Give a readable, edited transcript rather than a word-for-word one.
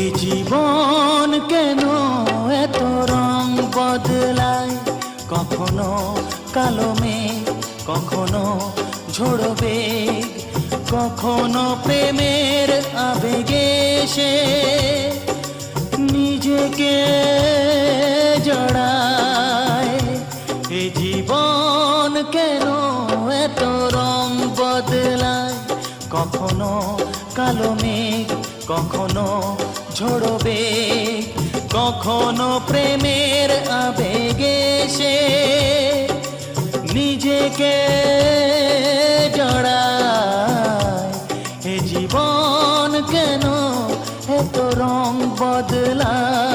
এ জীবন কেন এত রং বদলায়, কখনো কালো মেঘ, কখনো ঝোড়ো বেগ, কখনো প্রেমের আবেগে সে নিজেকে জড়ায়। এ জীবন কেন এত রং বদলায়, কখনো কালো মেঘ, কখনো ঝোড়ো বেগ, কখনো প্রেমের আবেগে সে নিজেকে জড়ায়। এ জীবন কেন এত রং বদলায়।